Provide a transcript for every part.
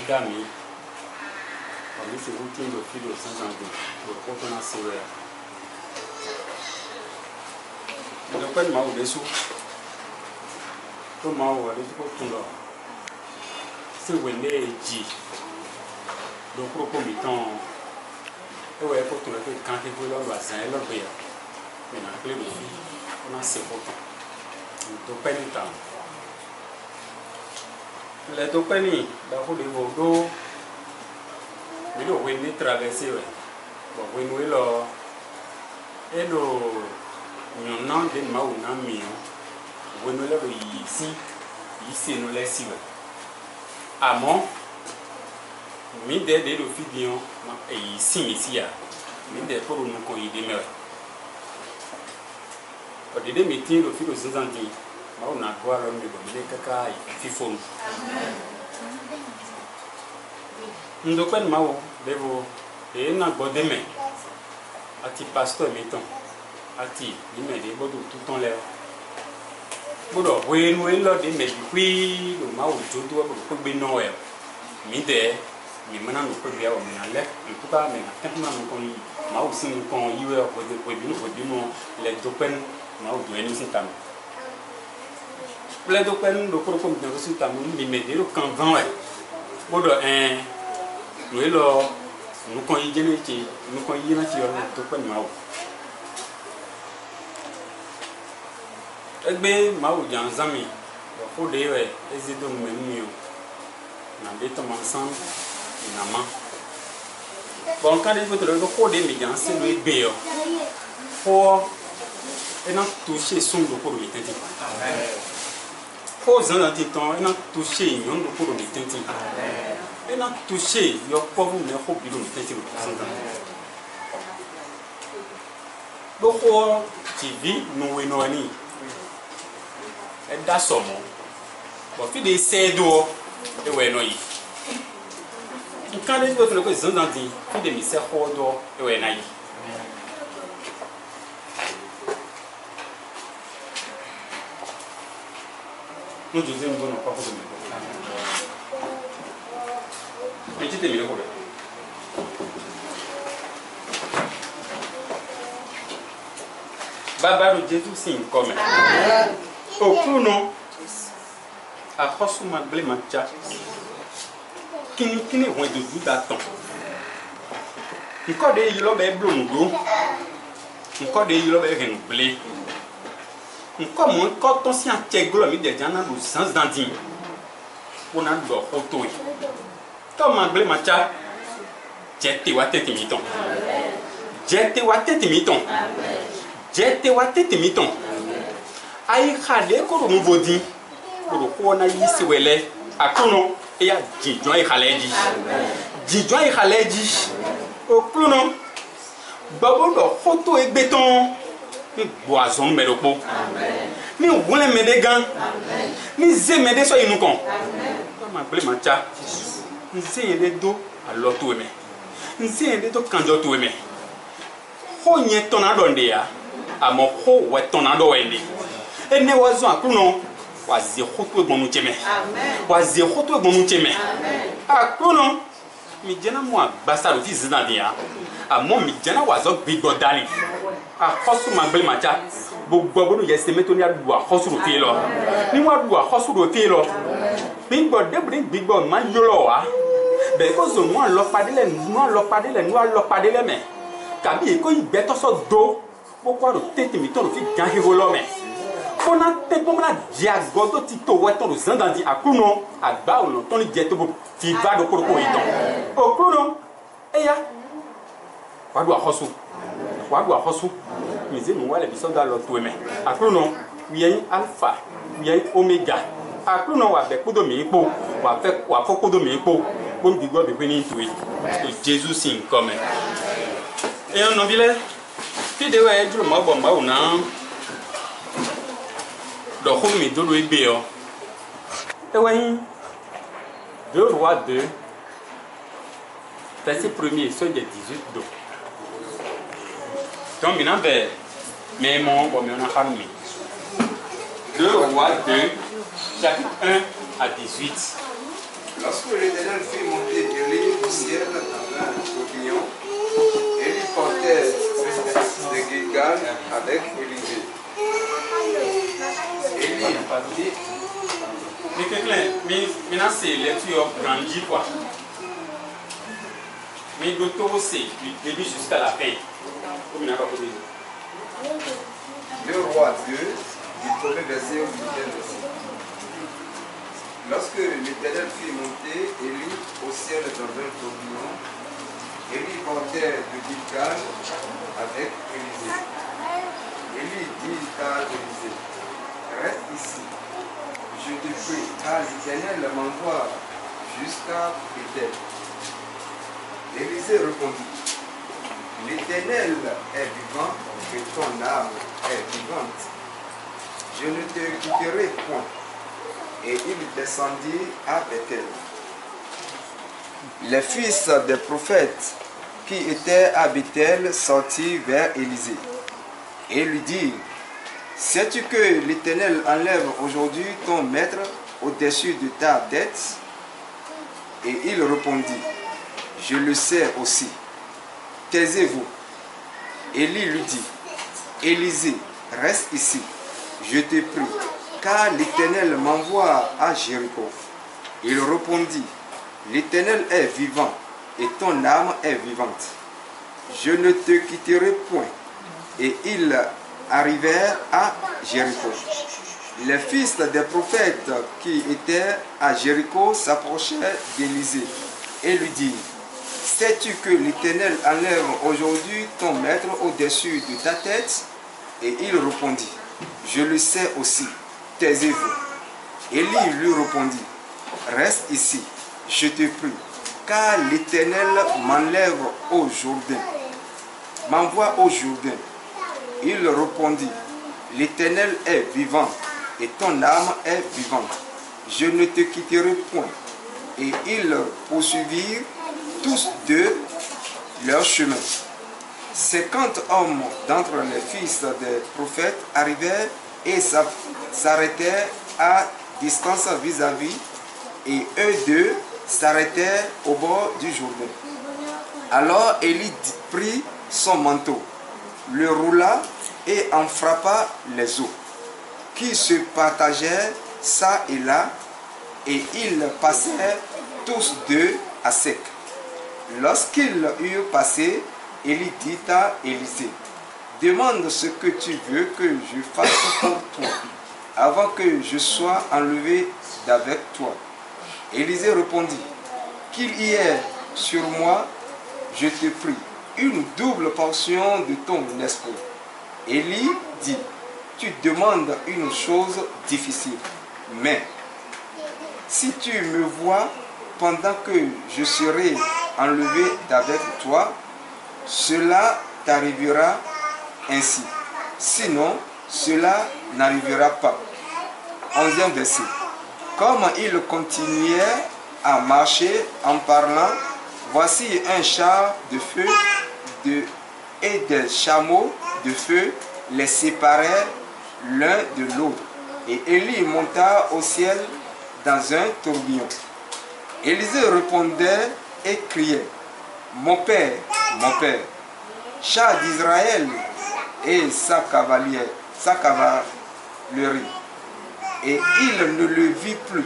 Gami. On est sur routine de fil de Saint-Jean-Denis. Pour le compte, on a sévère. Le point de Mao dessous. Tout Mao, les tout tout là. C'est où est dit. Donc, pour le temps, et ouais, pour tout le temps, quand il faut l'autre, c'est un autre. Mais dans la clé de vie, on a ces photos. Donc, pas de temps. Les deux penny, d'abord les Bordeaux, mais le Winnie traversé, bon, Winnie là, et le nom de Mauna Mio, Winnie là, ici, nous laissons. Amon, mi de le fidéon, et ici, ici, mi de pour nous connaître des mères. Au début, meeting le fil de Saint-Andy. On a quoi l'homme de Dominique Kaka et Fifon. Nous ne pouvons pas vous et n'a pas de main. Ati pasteur mettons. Ati, il met des bottes tout en l'air. Bodo, oui, nous et l'autre, mais oui, le mao tout doit pour le Noël. Mide, mais maintenant nous pouvons bien en l'air. En tout cas, mais quand nous connaissons, mao aussi nous connaissons, les open, mao doit nous s'étendre. Les deux personnes de Corocom dans le sud, ils mettent le camp 20. Nous connaissons aux ans temps, il a touché yon de pour le tintin. Il a touché your pauvre mais au bilo de tintin. Beaucoup qui vit nous et nous ani. Et d'assommon. Bon, puis des cédos et ouais noi. Quand les autres le gens dans dit, puis des misères hodo et ouais naï. Nous disons nous n'avons pas de mais tu t'es mis le problème. Baba de Jésus c'est une comme. Au plus non. À force de m'appeler ma tcha. Qui n'est loin de vous d'attendre. Encore des yeux là blond. Encore des yeux là renouvelés. Comme quand on s'y intègre, on a des gens dans le sens d'Andy. On a le photo. Comme un blé macha, jeté wa tête miton. Jeté wa tête miton. Jeté wa tête miton. Aïe, khale, ko mo vodi. Ko na yisi wele. Akono, e ya jijon e khaleji. Jijon e khaleji. O klono. Babo do photo e béton. Ni boison me dopo. Ni wole me de gan. Ni ze me de so inu kon. Ma ble macha. Ni ze de do a loto me. Ni ze de do kanjo to me. Ho nye tonado nde ya. Amo ho we tonado wende. E ne wazo akuno wazi hoto gbonu cheme. Wazi hoto gbonu cheme. Akuno mi jena mo agbasa lo fi zina dia. Amo mi jena wazo gbigbo dali. A hosu mangbele macha gbogbo bono je se metoni adu a hosu ro fi lo ni wa du a hosu ro fi lo ni gbo de brin gbigbo ma yo lo wa be ko zo mo lo pade le ni wa lo pade le me kabi e ko igbe to so do bo kwa ro tete mi to ro fi gan he lo me fona te po na dia godo ti to we to ro zandandi akuno agba o lo to ni je to bo fi va do koroko iton o kuno eya wa du a hosu mais nous voyons les bisons dans l'autre mais après non il y a alpha il y a oméga après non on va faire coup de mipo on va faire coup de mipo comme dit God beginning to it Jésus c'est comme et on vile puis de ouais du ma bomba on a do ko mi do lo ebe o e ouais 2 Rois 2 verset 1er sur des 18 do. Donc, maintenant, mais mon, bon, on a famille. 2 Rois 2, chapitre 1 à 18. Lorsque l'Éternel fit monter Élie au ciel dans un tourbillon, Élie portait de Gilgal avec Élisée. Élie dit, Mais quelqu'un, maintenant c'est lecture grandit quoi. Mais de tout c'est du début jusqu'à la fin. le roi 2, du premier verset au 8e verset. Lorsque l'Éternel fit monter Élie au ciel dans un tourbillon, Élie portait de Gilgal avec Élisée. Élie dit à Élisée, reste ici, je te prie, car l'Éternel m'envoie jusqu'à Bethel. Élisée répondit, l'Éternel est vivant et ton âme est vivante. Je ne te quitterai point. Et il descendit à Bethel. Les fils des prophètes qui étaient à Bethel sortirent vers Élisée et lui dirent, sais-tu que l'Éternel enlève aujourd'hui ton maître au-dessus de ta tête? Et il répondit, je le sais aussi. Taisez-vous. Élie lui dit, Élisée, reste ici, je te prie, car l'Éternel m'envoie à Jéricho. Il répondit, l'Éternel est vivant et ton âme est vivante. Je ne te quitterai point. Et ils arrivèrent à Jéricho. Les fils des prophètes qui étaient à Jéricho s'approchèrent d'Élisée et lui dirent, sais-tu que l'Éternel enlève aujourd'hui ton maître au-dessus de ta tête? Et il répondit, je le sais aussi. Taisez-vous. Élie lui répondit, reste ici, je te prie, car l'Éternel m'enlève au Jourdain, m'envoie au Jourdain. Il répondit, l'Éternel est vivant et ton âme est vivante. Je ne te quitterai point. Et ils poursuivirent tous deux leur chemin. 50 hommes d'entre les fils des prophètes arrivèrent et s'arrêtèrent à distance vis-à-vis, et eux deux s'arrêtèrent au bord du Jourdain. Alors Élie prit son manteau, le roula et en frappa les eaux, qui se partagèrent çà et là, et ils passèrent tous deux à sec. Lorsqu'ils eurent passé, Élie dit à Élisée, demande ce que tu veux que je fasse pour toi, avant que je sois enlevé d'avec toi. Élisée répondit, qu'il y ait sur moi, je te prie, une double portion de ton esprit. Élie dit, tu demandes une chose difficile, mais si tu me vois pendant que je serai enlevé d'avec toi, cela t'arrivera ainsi. Sinon, cela n'arrivera pas. 11e verset. Comme il continuait à marcher en parlant, voici un char de feu et des chameaux de feu les séparèrent l'un de l'autre. Et Élie monta au ciel dans un tourbillon. Élisée répondait et criait, mon père, char d'Israël et sa cavalerie. Et il ne le vit plus.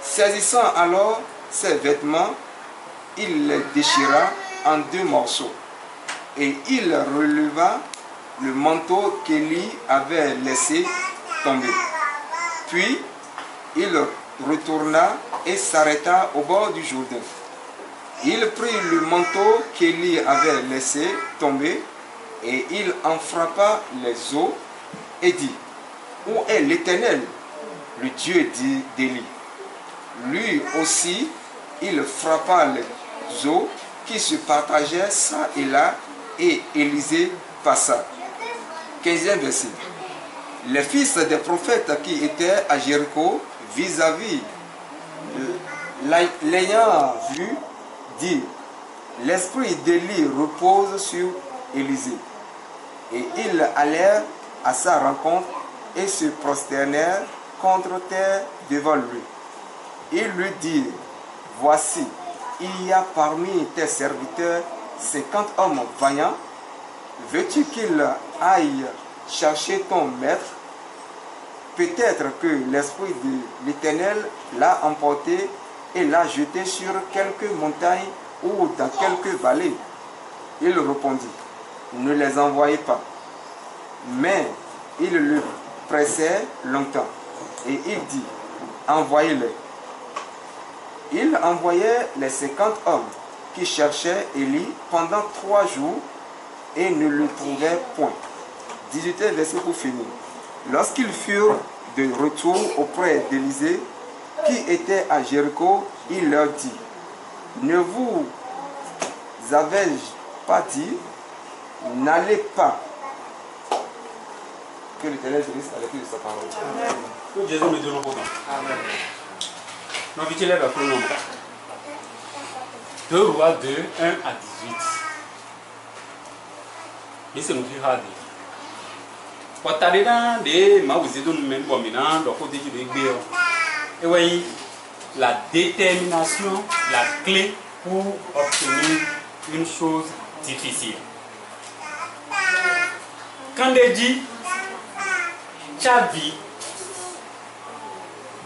Saisissant alors ses vêtements, il les déchira en 2 morceaux. Et il releva le manteau qu'Élie avait laissé tomber. Puis il retourna et s'arrêta au bord du Jourdain. Il prit le manteau qu'Élie avait laissé tomber et il en frappa les eaux et dit, où est l'Éternel, le Dieu d'Élie? Lui aussi, il frappa les eaux qui se partageaient çà et là, et Élisée passa. 15e verset. Les fils des prophètes qui étaient à Jéricho vis-à-vis l'ayant vu, dit, l'esprit d'Élie repose sur Élisée. Et ils allèrent à sa rencontre et se prosternèrent contre terre devant lui. Ils lui dirent, voici, il y a parmi tes serviteurs 50 hommes vaillants. Veux-tu qu'il aille chercher ton maître? Peut-être que l'Esprit de l'Éternel l'a emporté et l'a jeté sur quelques montagnes ou dans quelques vallées. Il répondit, ne les envoyez pas. Mais il le pressait longtemps et il dit, envoyez-les. Il envoyait les 50 hommes qui cherchaient Élie pendant 3 jours et ne le trouvaient point. 18e verset pour finir. Lorsqu'ils furent de retour auprès d'Élisée, qui était à Jéricho, il leur dit, ne vous avais-je pas dit, n'allez pas. Que l'Éternel bénisse à l'écoute de sa parole. Que Jésus me donne autant. Amen. Non, vite, lève le pronom. 2 Rois 2, 1 à 18. Et c'est nous qui radis. Pour t'arrêter dans des mauvaises nous même comme maintenant, donc côté du béo. Et voyez, la détermination, la clé pour obtenir une chose difficile. Quand on dit Chavi,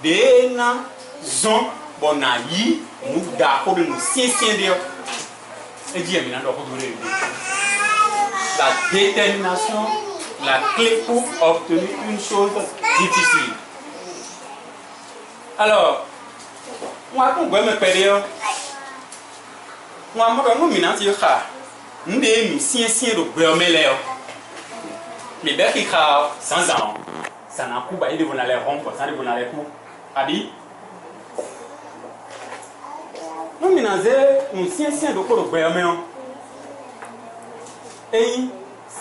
des gens sont bonaï, nous d'accord de nous sincères. Et dit maintenant la détermination, la clé pour obtenir une chose difficile. Alors, moi, quand je me perds, moi, je me dis que nous sommes sincères de Bermelé. Mais bien qu'il y a 100 ans, ça n'a pas été de vous aller rompre, ça n'a pas été de vous aller nous sommes sincères de Bermelé. Et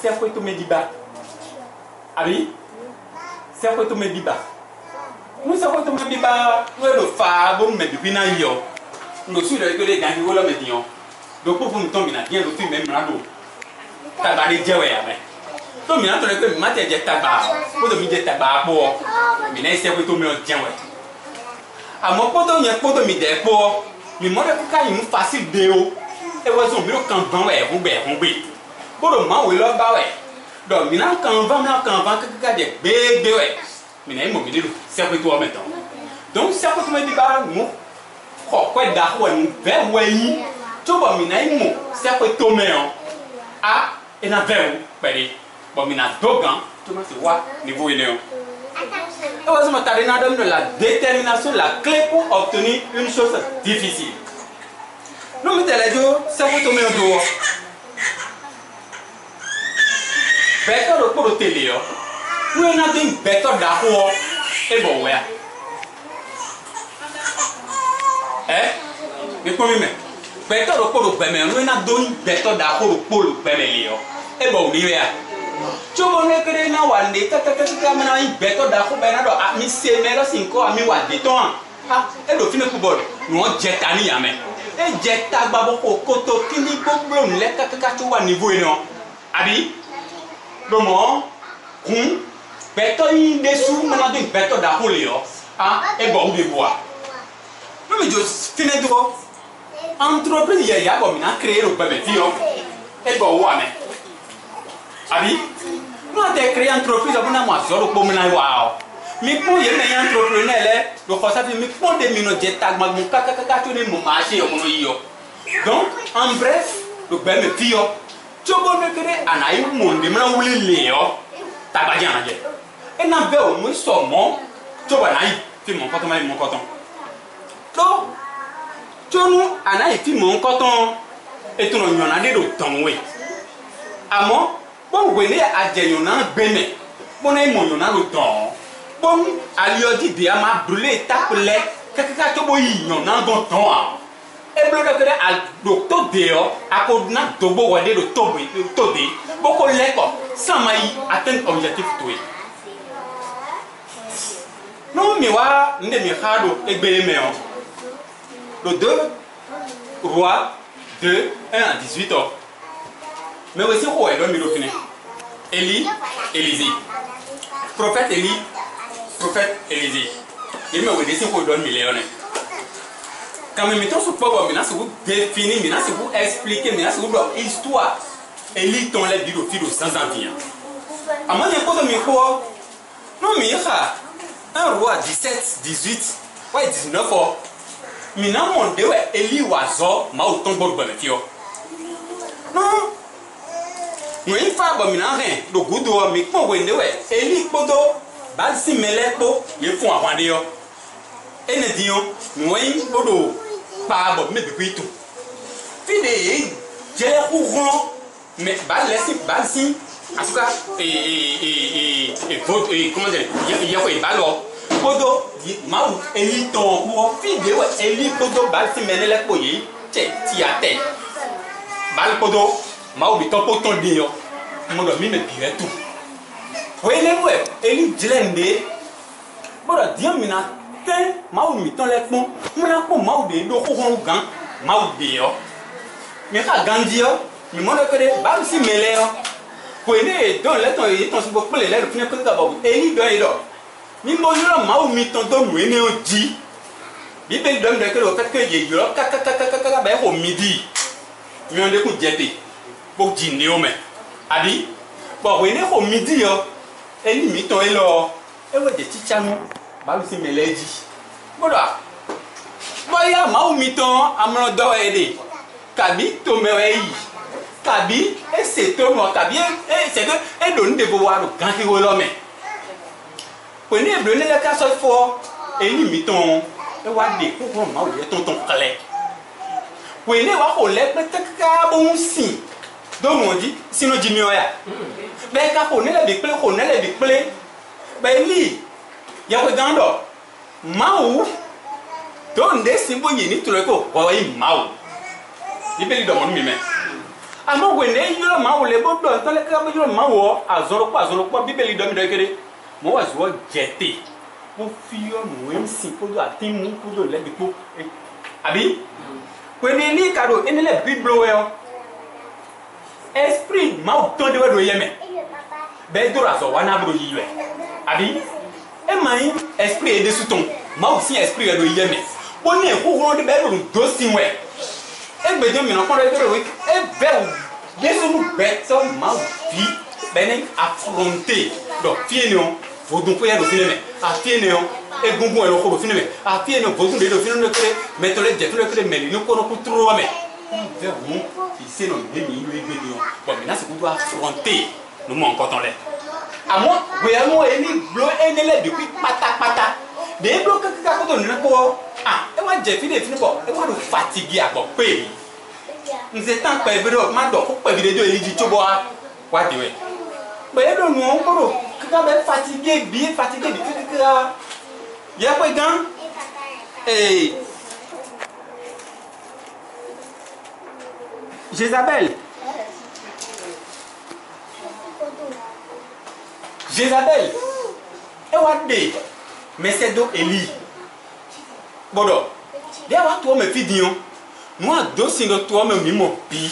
c'est quoi tout me dit bas? Abi, c'est quoi tout me dit bas? Nous sommes tous les bas, nous sommes far, bon, mais depuis un yo. Nous sommes les gars qui volent les médias. Donc pour nous tomber dans bien, nous sommes même là-haut. Tabac de Dieu, mais. Donc maintenant, tu es maté de tabac. Pour te mettre tabac pour. Mais n'est-ce pas tout me tient ouais. À mon pote, il y a pas de midi pour. Mais moi, je crois qu'il est facile de haut. Et vous avez vu quand on va on pour le moment, où il a bas ouais. Donc maintenant, quand on va, quelqu'un a des bébés ouais. Mais il m'a dit, c'est quoi toi maintenant? Donc, c'est quoi tu me dis, nous, quoi d'accord, nous, vers oui, tu vois, mais c'est quoi toi maintenant? Ah, et na vers où? Bon, mais na dogan, tu m'as dit, quoi, niveau élément. Et vous avez dit, la détermination, la clé pour obtenir une chose difficile. Nous, mais t'as dit, c'est quoi toi maintenant? Better de pour le télé, nous avons une better d'accord et bon ouais. Mais comment même? Better de pour le paiement, nous avons une better d'accord pour le paiement et bon oui ouais. Tu vois nous que nous avons des maintenant une better d'accord ben alors à mi semero 5 à mi wa de temps. Ah et le film football nous on jet ani amen. Et jet tagba boko koto kini problème les kaka tu vois niveau non. Abi comment beto yi dessous maintenant de beto d'apoleo ah et bon de bois non mais je finis de entreprise il y a comme na créer le bébé fio et bon ouais mais abi nous avons créé entreprise on a moi zoro pour me na wa mais pour y a un entrepreneur là le concept mais pour des minutes de tag ma mon kaka tu ne mon marché on yo donc en bref le bébé fio tu vois me créer anaï monde maintenant ou les tabac aja. Et n'a pas au moins sommons, tu vois naïf, fais mon coton. Donc, tu nous anaïf fais mon coton et tu n'en as des d'autres oui. À moi, bon vous venez à dire y'en a béné, bon et mon y'en a le temps. Bon, à lui dit bien m'a brûlé tape les, quelqu'un tu vois y'en a bon temps. Et puis le à docteur dehors, à cause d'un tobo ou de tobi, beaucoup l'école, sans maï atteindre objectif tout. Non, mais wa, nous devons faire le bénéméon. Le 2 Rois 2, 1 à 18 ans. Mais aussi, où est le milieu? Élie, Élisée. Prophète Élie, prophète Élisée. Il m'a dit que c'est pour le milieu. Quand même, mettons ce point, maintenant, c'est vous définir, maintenant, c'est vous expliquer, maintenant, c'est vous leur histoire. Et lit ton lait du fil sans envie. À moi, il y a pas de micro. Non, mais il y a un roi 17, 18, ouais, 19 ans. Maintenant, mon Dieu, Eli Wazo, m'a autant bon de fio. Non. Nous, il faut que nous rien. Le goût de mais quand vous voyez, Eli Kodo, Balsi Meleko, il faut avoir des gens. Et nous disons, nous, il faut pas mais depuis tout. Fini, j'ai un courant, mais Balsi, en tout cas, comment dire, il y a quoi, alors. Kodo mau eli ton wo fide we eli kodo bal si menele ko yi che ti ate bal kodo mau bi ton poton di yo mo do mi me bi retu we le we eli jlende bo do dia mi na ten mau mi ton le pon mo na ko mau de do ko hon gan mau de yo mi ka gandi yo mi mo do ko de bal si mele yo ko ne don le ton yi ton si bo pele le fune ko ka bo eli do yi do ni mo yoro ma o mi ton do nu ene oji Bible donne que le fait que ye yoro kaka ba ho midi mi on de ku jete bo ji ni o me abi bo we ne ho midi yo eni mi ton e lo e wo de chicha nu ba lu si meleji bodo bo ya ma o mi ton amro do e de kabi to me we yi kabi e se to mo kabi e se que e do nde bo wa ro kan ki wo lo me when you blonde la casse fort et ni miton et wa de ko ma o ye tonton kale when you wa ko le peut-être ka bon si donc on dit sinon jimi oya ben ka ko ne le bi ple ko ne le bi ple ben li ya ko gando maou don de simbo yini to le ko wa yi maou ibeli do mon mi me amo when you maou le bo do to le ka bo yo maou azoro ko bibeli do mi do kere mo was what jete mo fio mo MC ko do atimu ko do le biko abi ko ni li kado ene le biblo yo esprit ma o to de do yeme be do ra so wana bro yiwe abi e mai esprit e de suton ma o si esprit do yeme bo ni ko ko de be do sinwe e gbe do mi na ko do we e be yesu nu be so ma o fi benen affronter do fieno vodun ko ya do fineme a fieno egungun e lo ko fineme a fieno vodun de do fineme kere metole je tole kere meli no ko no kutro me de mu ici no de mi lo egbe do bon mais là c'est qu'on doit affronter nous mon coton là à moi we amo eni blo enele depuis pata de blo ka ko do na ko ah e wa je fini bo e wa do fatigue abo pe nze tan pe bi do ma do ko pe bi de do eliji chobo wa de we be do nu ko do ka be fatigué bi ka ya ko gan Jézabel e wa de mais c'est do Eli bodo de wa to me fidion moi do singo to me mi mo bi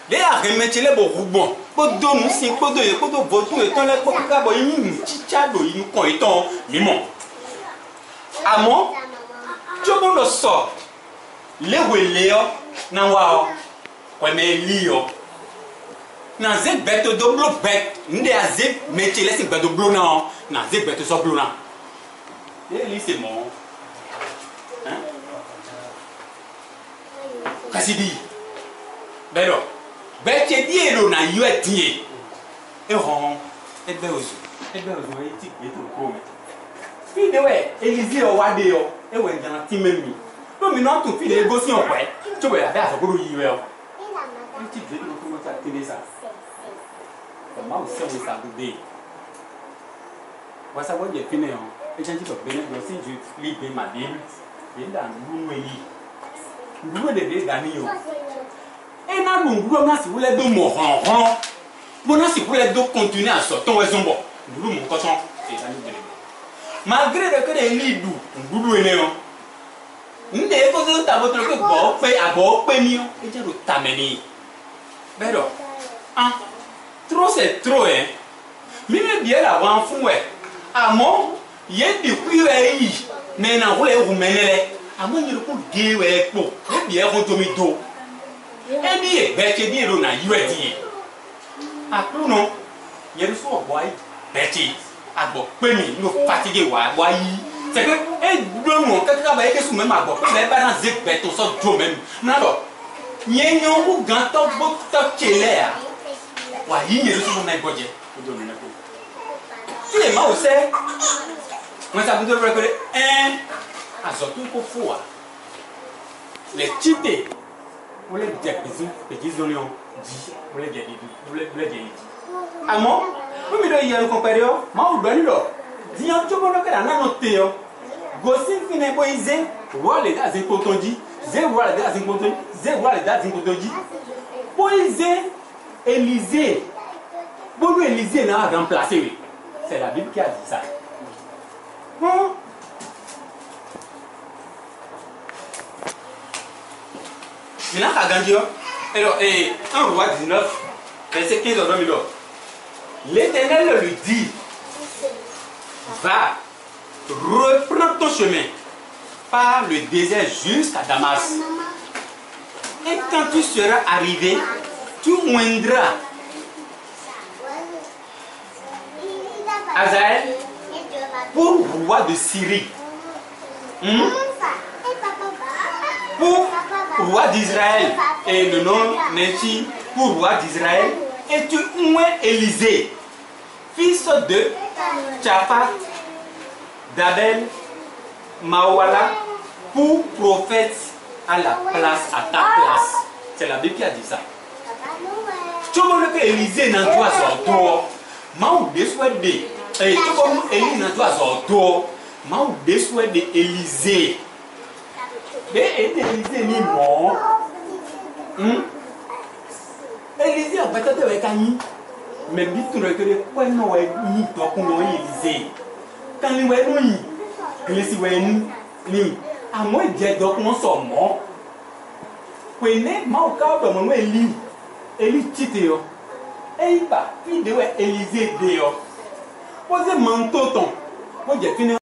de a remettre le bo rubon podo nu sin podo ye podo votu eton le ko ka bo yin chicha do yin kon eton mimo amo jobo lo so le wele o na wa o ko me li o na ze beto do blo bet nde aze meche le sin beto blo na ze beto so blo na e li c'est mon hein kasidi bero beche die lo na yo etie e hon ebe ozu e ti e to ko me fi de we Elise o wa de o e we jan ti memi no mi no tun fi de go si on pe to we abi asogoro yi we o ti de no ko mo ta Teresa o ma o se we sa de wa sa wo je fi ne o e jan ti to be ne do si ju libe ma de ye da nu yi nu de ga ni o et na nguro na si wule do mo hon bo na si wule do continuer à sortir we zombo nguru mo koton e ta ni bere malgré que les lidu nguru ene o nde ko so ta bo tro ko bo pe abo pe mi o e je ro ta meni bero ah trop c'est trop hein mi me bien la wan fun we amo ye di ku e yi me na wule hu menele àmọ́ yìí kò gé ẹ̀ pò ẹ̀bí ẹ̀ kò tómi tó ẹ̀bí ẹ̀ bẹ́ẹ̀kẹ́ bí èrò náà yíwẹ̀ dì yẹ àkúrò yẹn fún ọ̀bọ̀ ayé bẹ́ẹ̀kẹ́ àgbọ̀ pé mi ló fatigue wà àgbọ̀ ayé sẹ́kẹ́ ẹ̀ gbọ́mọ̀ kẹ́kẹ́ bá yẹ kẹ́sùn mẹ́mọ̀ àgbọ̀ pé bẹ́ẹ̀ bá náà zé bẹ́ẹ̀ tó sọ dùn mẹ́mọ̀ náà lọ yẹn yẹn wò gán tọ́ gbọ́ tọ́ kélé à wà yí yẹn ló sọ náà gbọ́jẹ́ ojú ọ̀nà ẹ̀kọ́ tí lè má wò sẹ́ wọ́n sábà tó rẹ̀ pé azɔtu ko fo wa le tsite wole dze pedzizɔliɔ dzi wole dze ɖiɖi wole dze yi dzi àmọ́ mímí ɖe yẹnu kɔkpɛ ɖe yɔ mawu ɖɔ ni lɔ diɲɛ tso bɔ ɖɔkɛ la nanɔ te yɔ gosi fina bo yi ze wɔ le da zi kpotɔ dzi ze wɔ le da zi kpotɔ dzi ze wɔ le da zi kpotɔ dzi bo yi ze Élisée bo nu Élisée na remplacer oui c'est la Bible qui a dit ça. Maintenant, quand Dieu, alors, 1 Roi 19, verset 15 à 2000, l'Éternel lui dit, va, reprends ton chemin par le désert jusqu'à Damas. Et quand tu seras arrivé, tu oindras Hazaël pour roi de Syrie. Pour roi d'Israël, et le nom n'est pour roi d'Israël, et tu oins Élisée, fils de Tchaphat, d'Abel, Mawala, pour prophète à la place, à ta place. C'est la Bible qui a dit ça. Tu vois que Élisée n'a pas sorti. Maou déçoit de et tu vois Élisée n'a pas sorti. Maou déçoit de Élisée. Élisée ni mort. Élisée en fait avec Annie. Mais dit tout le que quoi non est ni toi pour Élisée. Quand il va nous, il si ni à moi dire donc non sont morts. Prenez ma cas de mon Élie titeo. Et il va puis de Élisée dehors. Posez manteau ton. Moi j'ai fini